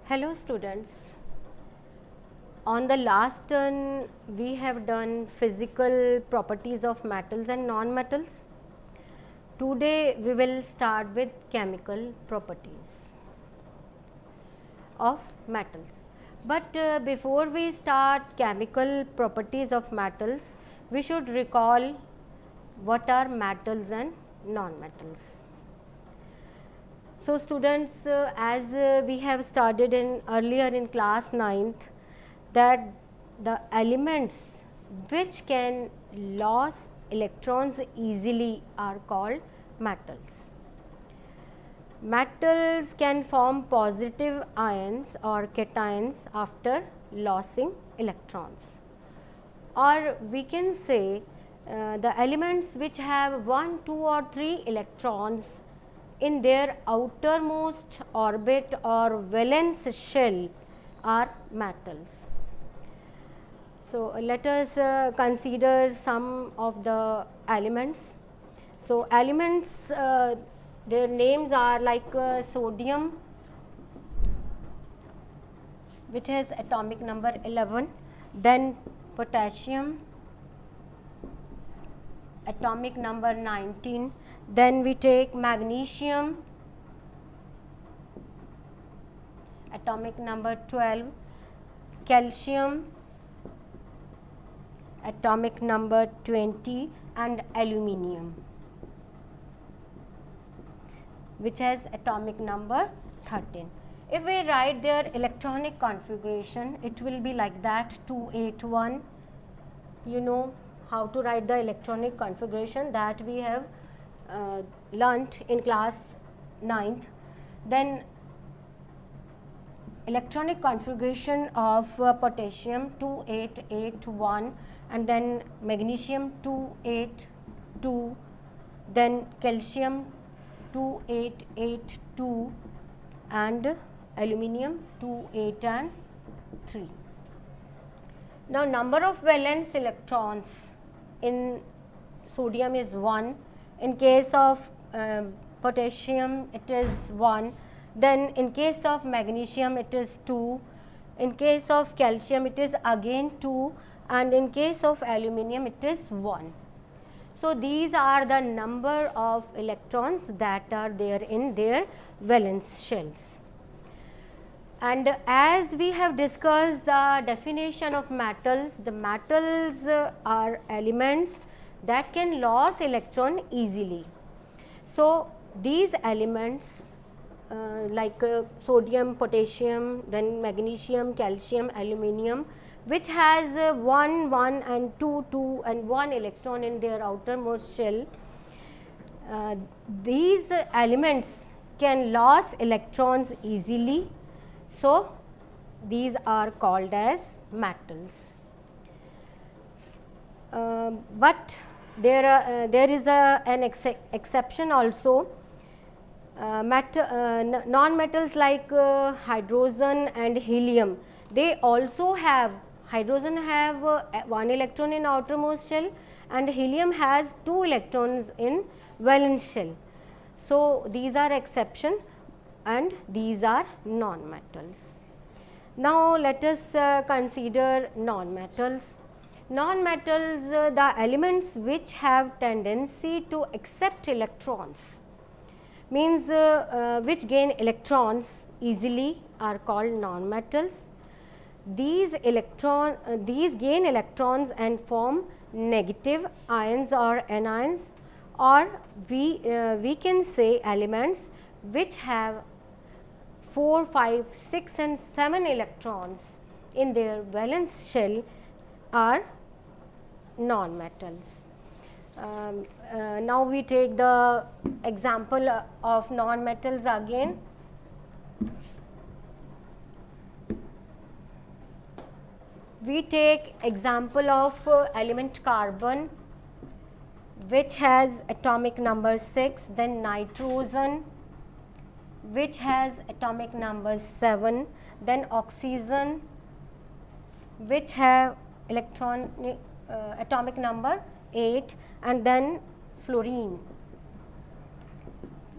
Hello students, on the last turn we have done physical properties of metals and non-metals. Today we will start with chemical properties of metals. But before we start chemical properties of metals, we should recall what are metals and non-metals. So students, as we have studied in earlier in class 9th, that the elements which can lose electrons easily are called metals. Metals can form positive ions or cations after losing electrons, or we can say the elements which have 1, 2 or 3 electrons in their outermost orbit or valence shell are metals. So, let us consider some of the elements. So, elements their names are like sodium, which has atomic number 11, then potassium, atomic number 19, then we take magnesium, atomic number 12, calcium, atomic number 20, and aluminium, which has atomic number 13. If we write their electronic configuration, it will be like that: 281. You know how to write the electronic configuration, that we have learnt in class 9th. Then electronic configuration of potassium 2881, and then magnesium 282, then calcium 2882, and aluminium 28 and 3. Now, number of valence electrons in sodium is 1, in case of potassium it is 1, then in case of magnesium it is 2, in case of calcium it is again 2, and in case of aluminium it is 1. So, these are the number of electrons that are there in their valence shells. And as we have discussed the definition of metals, the metals are elements that can lose electron easily. So, these elements like sodium, potassium, then magnesium, calcium, aluminium, which has 1, 1 and 2, 2 and 1 electron in their outermost shell, these elements can lose electrons easily. So, these are called as metals. But there is an exception also. Non-metals like hydrogen and helium, they also have, hydrogen have 1 electron in outermost shell and helium has 2 electrons in valence shell. So, these are exception and these are non-metals. Now, let us consider non-metals. Non-metals, the elements which have tendency to accept electrons, means which gain electrons easily, are called non-metals. These gain electrons and form negative ions or anions, or we can say elements which have 4, 5, 6 and 7 electrons in their valence shell are non-metals. Now, we take the example of non-metals again. We take example of element carbon, which has atomic number 6, then nitrogen, which has atomic number 7, then oxygen, which have atomic number 8, and then fluorine,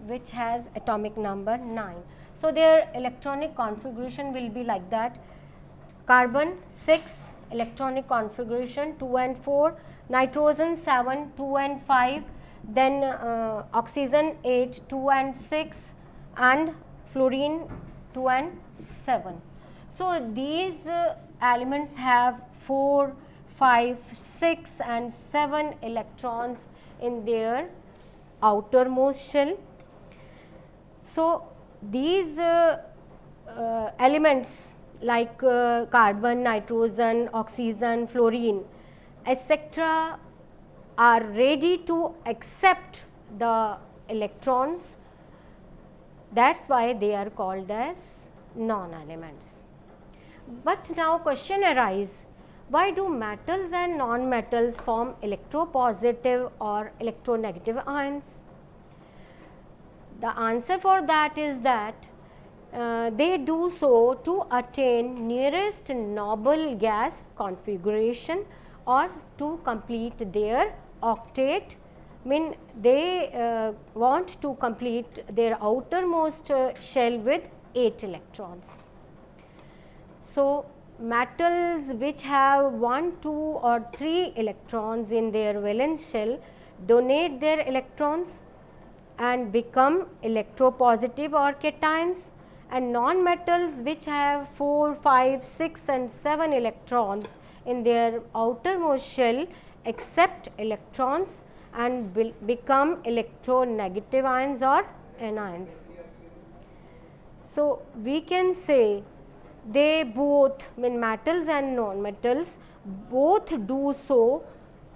which has atomic number 9. So their electronic configuration will be like that: carbon 6 electronic configuration 2 and 4, nitrogen 7 2 and 5, then oxygen 8 2 and 6, and fluorine 2 and 7. So these elements have 4, 5, 6 and 7 electrons in their outermost shell. So these elements like carbon, nitrogen, oxygen, fluorine, etc. are ready to accept the electrons. That's why they are called as non-elements. But now question arises, why do metals and non-metals form electropositive or electronegative ions? The answer for that is that they do so to attain nearest noble gas configuration or to complete their octet. Mean they want to complete their outermost shell with 8 electrons. So metals which have 1, 2 or 3 electrons in their valence shell donate their electrons and become electropositive or cations, and non-metals which have 4, 5, 6 and 7 electrons in their outermost shell accept electrons and will become electronegative ions or anions. So we can say they both, mean metals and non-metals, both do so,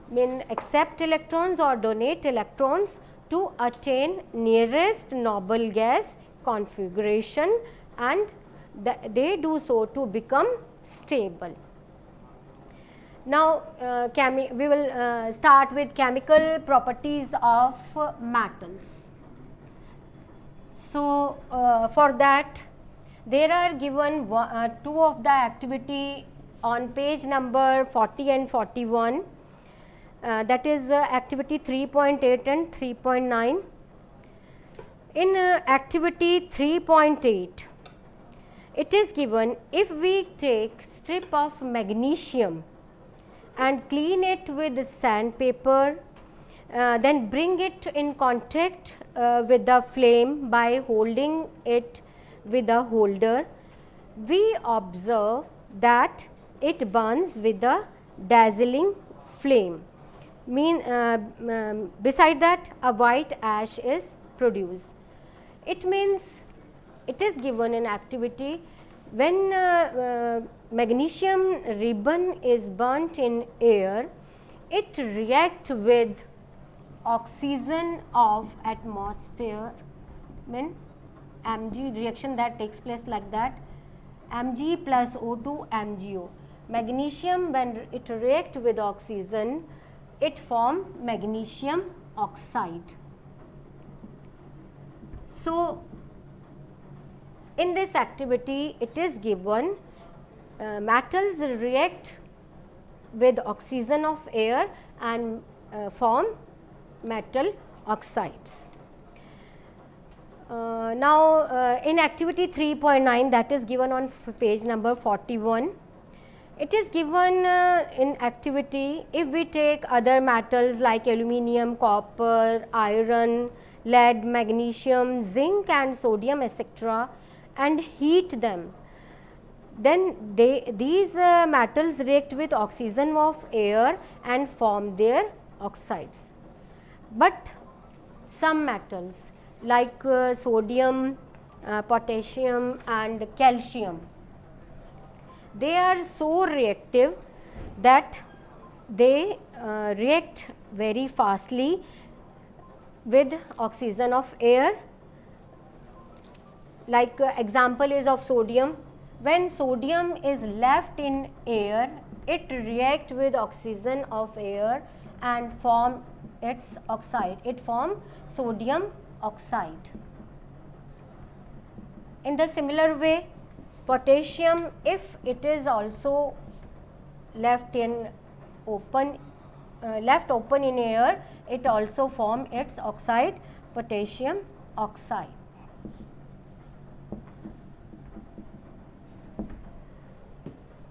mean accept electrons or donate electrons to attain nearest noble gas configuration, and they do so to become stable. Now we will start with chemical properties of metals. So for that there are given two of the activity on page number 40 and 41. That is activity 3.8 and 3.9. In activity 3.8, it is given, if we take strip of magnesium and clean it with sandpaper, then bring it in contact with the flame by holding it with a holder, we observe that it burns with a dazzling flame. Beside that a white ash is produced. It means it is given in activity when magnesium ribbon is burnt in air, it reacts with oxygen of atmosphere, mean Mg reaction that takes place like that, Mg plus O2 MgO. Magnesium, when it reacts with oxygen, it forms magnesium oxide. So in this activity it is given metals react with oxygen of air and form metal oxides. Now in activity 3.9, that is given on page number 41, it is given in activity, if we take other metals like aluminum, copper, iron, lead, magnesium, zinc and sodium etc. and heat them, then these metals react with oxygen of air and form their oxides. But some metals like sodium, potassium and calcium, they are so reactive that they react very fastly with oxygen of air. Like example is of sodium. When sodium is left in air, it reacts with oxygen of air and form its oxide. It forms sodium oxide. In the similar way, potassium, if it is also left open in air, it also forms its oxide, potassium oxide.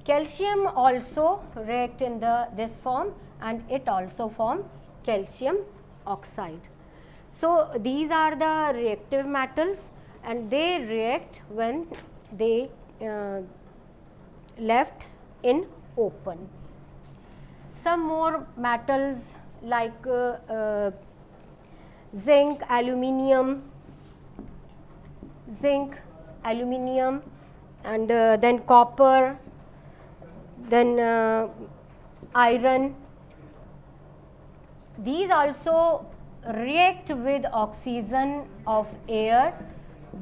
Calcium also react in this form, and it also form calcium oxide. So these are the reactive metals, and they react when they left in open. Some more metals like zinc, aluminium, and then copper, then iron. These also react with oxygen of air,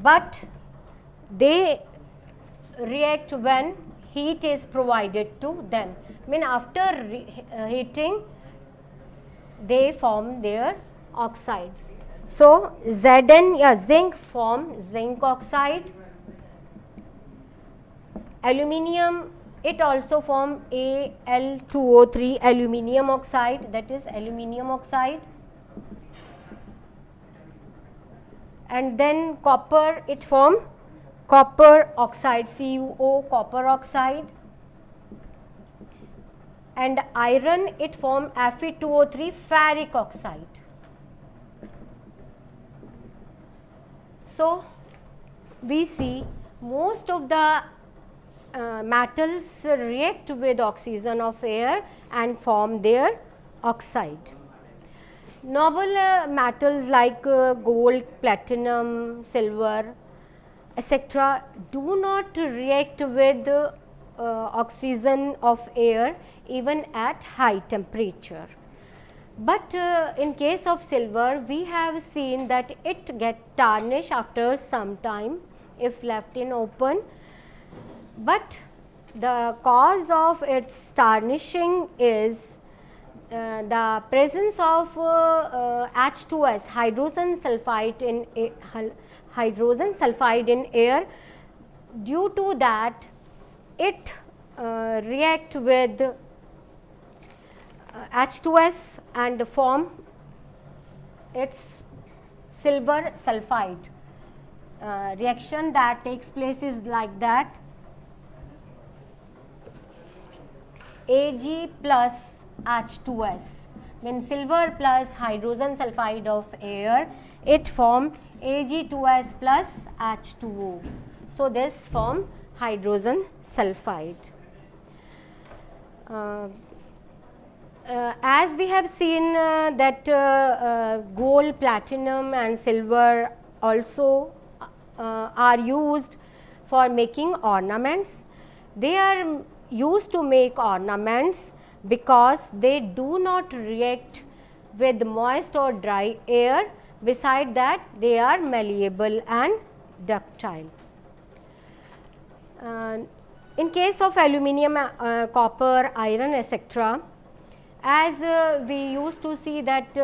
but they react when heat is provided to them. After heating, they form their oxides. So Zn, zinc form zinc oxide. Aluminium, it also form Al2O3, aluminium oxide, that is aluminium oxide. And then copper, it form copper oxide, CuO, copper oxide. And iron, it form Fe2O3, ferric oxide. So we see most of the metals react with oxygen of air and form their oxide. Noble metals like gold, platinum, silver, etc. do not react with oxygen of air even at high temperature. But in case of silver, we have seen that it get tarnished after some time if left in open. But the cause of its tarnishing is the presence of H2S, hydrogen sulfide in air. Due to that, it react with H2S and form its silver sulfide. Reaction that takes place is like that. Ag plus H2S, when silver plus hydrogen sulfide of air, it form Ag2S plus H2O. So this form hydrogen sulfide. As we have seen that gold, platinum and silver also are used for making ornaments. They are used to make ornaments because they do not react with moist or dry air. Beside that, they are malleable and ductile. In case of aluminium, copper, iron, etc., as we used to see that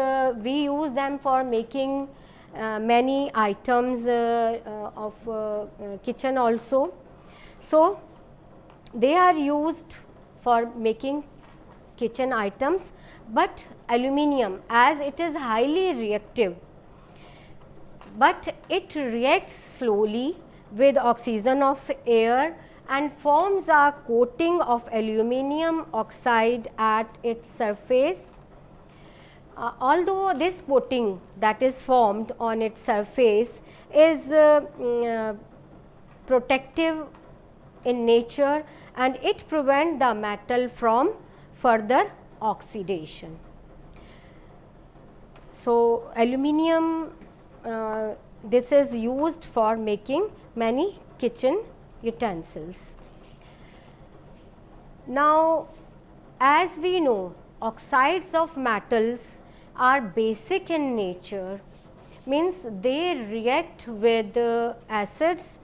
we use them for making many items of kitchen also. So they are used for making kitchen items, but aluminium, as it is highly reactive, but it reacts slowly with oxygen of air and forms a coating of aluminium oxide at its surface. Although this coating that is formed on its surface is protective in nature, and it prevents the metal from further oxidation. So aluminium, this is used for making many kitchen utensils. Now, as we know, oxides of metals are basic in nature, means they react with acids,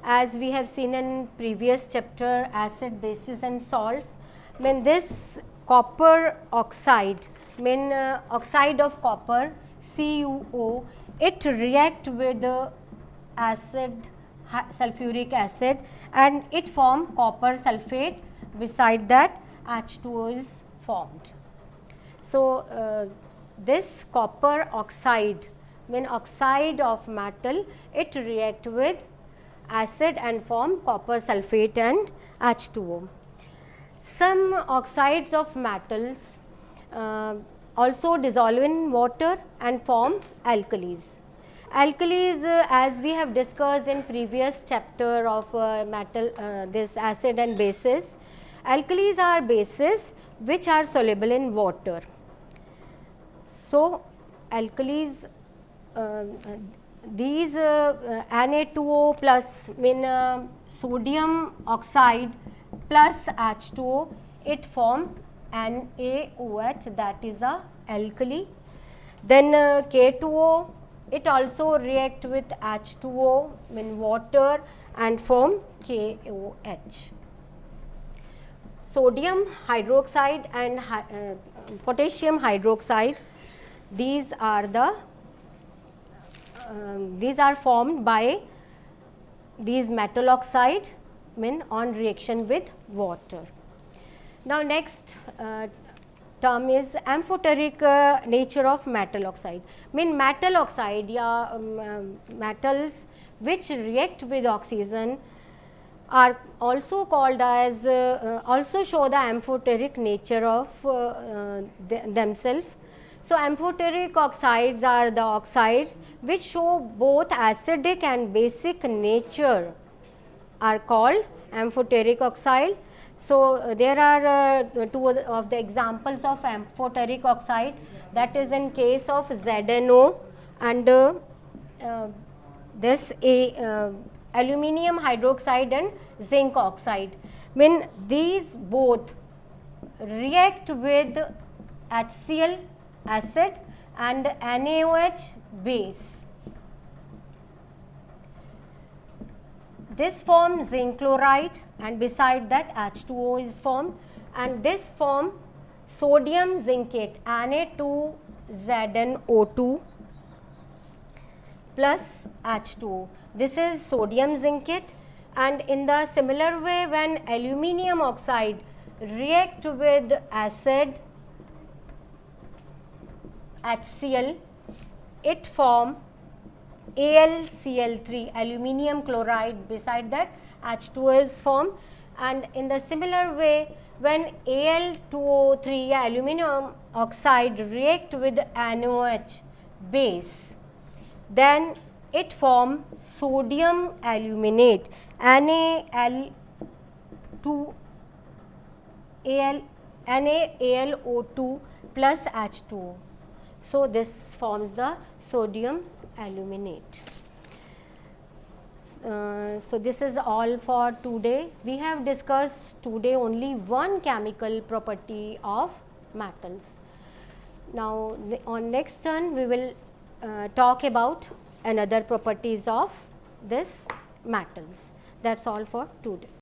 as we have seen in previous chapter, acid, bases and salts. When this copper oxide, oxide of copper, CuO, it react with acid, sulfuric acid, and it form copper sulfate. Beside that, H2O is formed. So this copper oxide, when oxide of metal, it react with acid and form copper sulfate and H2O. Some oxides of metals also dissolve in water and form alkalis. Alkalis, as we have discussed in previous chapter of this acid and bases, alkalis are bases which are soluble in water. So, alkalis, these Na2O plus mean sodium oxide plus H2O, it form NaOH, that is a alkali. Then K2O, it also react with H2O in water and form KOH. Sodium hydroxide and potassium hydroxide, these are formed by these metal oxide on reaction with water. Now next term is amphoteric nature of metal oxide. Metal oxide, metals which react with oxygen are also called as also show the amphoteric nature of themselves. So amphoteric oxides are the oxides which show both acidic and basic nature, are called amphoteric oxide. So there are two of the examples of amphoteric oxide, that is in case of ZNO and this aluminium hydroxide and zinc oxide. These both react with HCl acid and NaOH base. This forms zinc chloride, and beside that H2O is formed, and this form sodium zincate Na2ZnO2 plus H2O. This is sodium zincate, and in the similar way, when aluminium oxide react with acid HCl, it form AlCl3, aluminium chloride, beside that H2O is formed, and in the similar way, when Al2O3 aluminium oxide react with NaOH base, then it form sodium aluminate NaAlO2 plus H2O. So this forms the sodium aluminate. So this is all for today. We have discussed today only one chemical property of metals. Now on next turn we will talk about another properties of this metals. That's all for today.